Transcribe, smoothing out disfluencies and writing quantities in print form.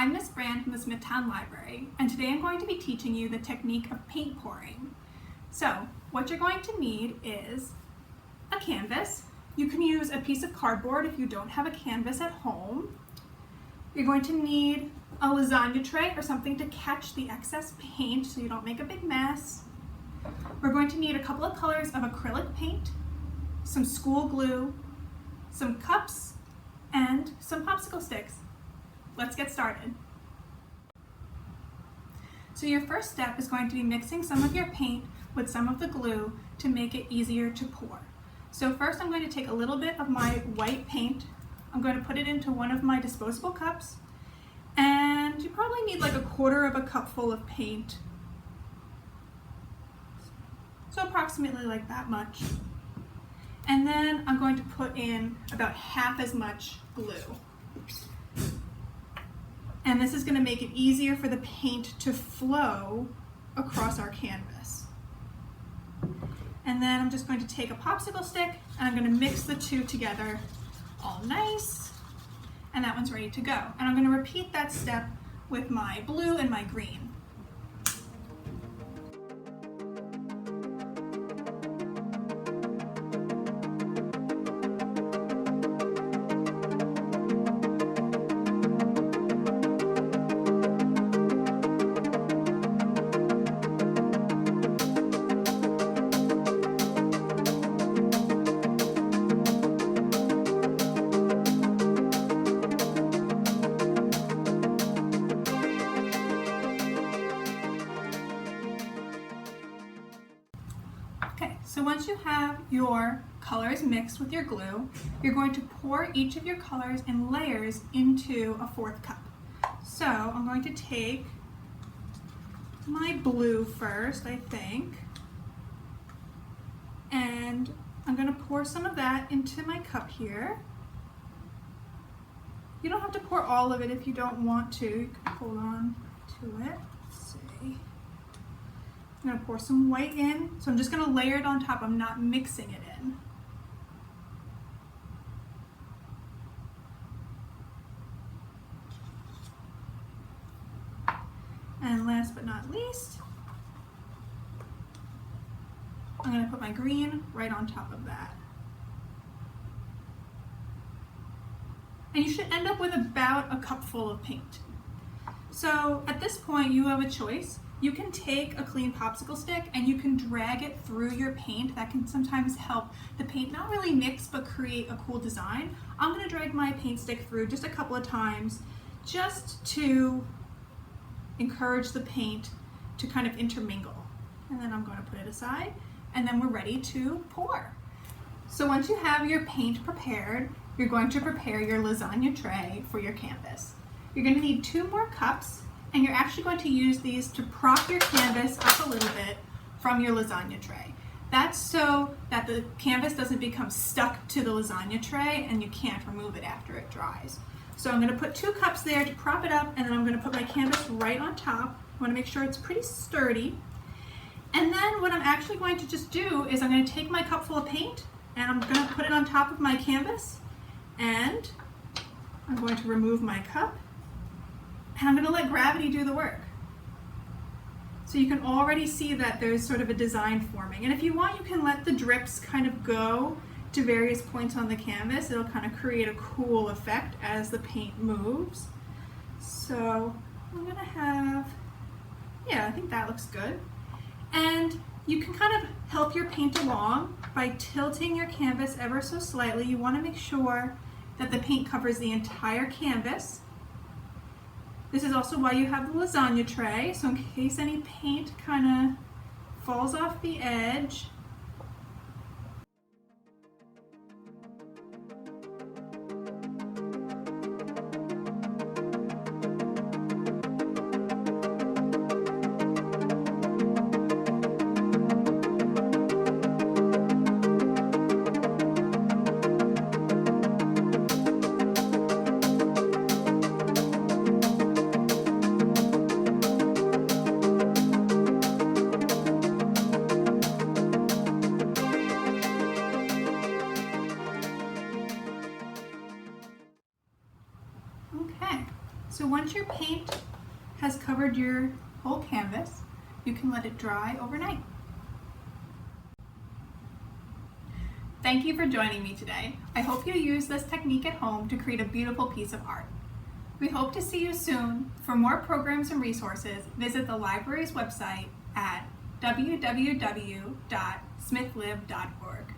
I'm Miss Brand from the Smithtown Library, and today I'm going to be teaching you the technique of paint pouring. So, what you're going to need is a canvas. You can use a piece of cardboard if you don't have a canvas at home. You're going to need a lasagna tray or something to catch the excess paint so you don't make a big mess. We're going to need a couple of colors of acrylic paint, some school glue, some cups, and some popsicle sticks. Let's get started. So your first step is going to be mixing some of your paint with some of the glue to make it easier to pour. So first I'm going to take a little bit of my white paint. I'm going to put it into one of my disposable cups, and you probably need like a quarter of a cup full of paint. So approximately like that much. And then I'm going to put in about half as much glue. And this is going to make it easier for the paint to flow across our canvas. And then I'm just going to take a popsicle stick and I'm going to mix the two together all nice. And that one's ready to go. And I'm going to repeat that step with my blue and my green. Okay, so once you have your colors mixed with your glue, you're going to pour each of your colors in layers into a fourth cup. So I'm going to take my blue first, I think, and I'm going to pour some of that into my cup here. You don't have to pour all of it if you don't want to. You can hold on to it. Let's see. I'm going to pour some white in, so I'm just going to layer it on top. I'm not mixing it in. And last but not least, I'm going to put my green right on top of that. And you should end up with about a cup full of paint. So at this point you have a choice. You can take a clean popsicle stick and you can drag it through your paint. That can sometimes help the paint not really mix but create a cool design. I'm going to drag my paint stick through just a couple of times just to encourage the paint to kind of intermingle. And then I'm going to put it aside and then we're ready to pour. So once you have your paint prepared, you're going to prepare your lasagna tray for your canvas. You're going to need 2 more cups, and you're actually going to use these to prop your canvas up a little bit from your lasagna tray. That's so that the canvas doesn't become stuck to the lasagna tray and you can't remove it after it dries. So I'm going to put 2 cups there to prop it up, and then I'm going to put my canvas right on top. I want to make sure it's pretty sturdy. And then what I'm actually going to just do is I'm going to take my cup full of paint and I'm going to put it on top of my canvas, and I'm going to remove my cup. And I'm going to let gravity do the work. So you can already see that there's sort of a design forming. And if you want, you can let the drips kind of go to various points on the canvas. It'll kind of create a cool effect as the paint moves. So I'm going to have, yeah, I think that looks good. And you can kind of help your paint along by tilting your canvas ever so slightly. You want to make sure that the paint covers the entire canvas. This is also why you have the lasagna tray, so in case any paint kind of falls off the edge. So once your paint has covered your whole canvas, you can let it dry overnight. Thank you for joining me today. I hope you use this technique at home to create a beautiful piece of art. We hope to see you soon. For more programs and resources, visit the library's website at www.smithlib.org.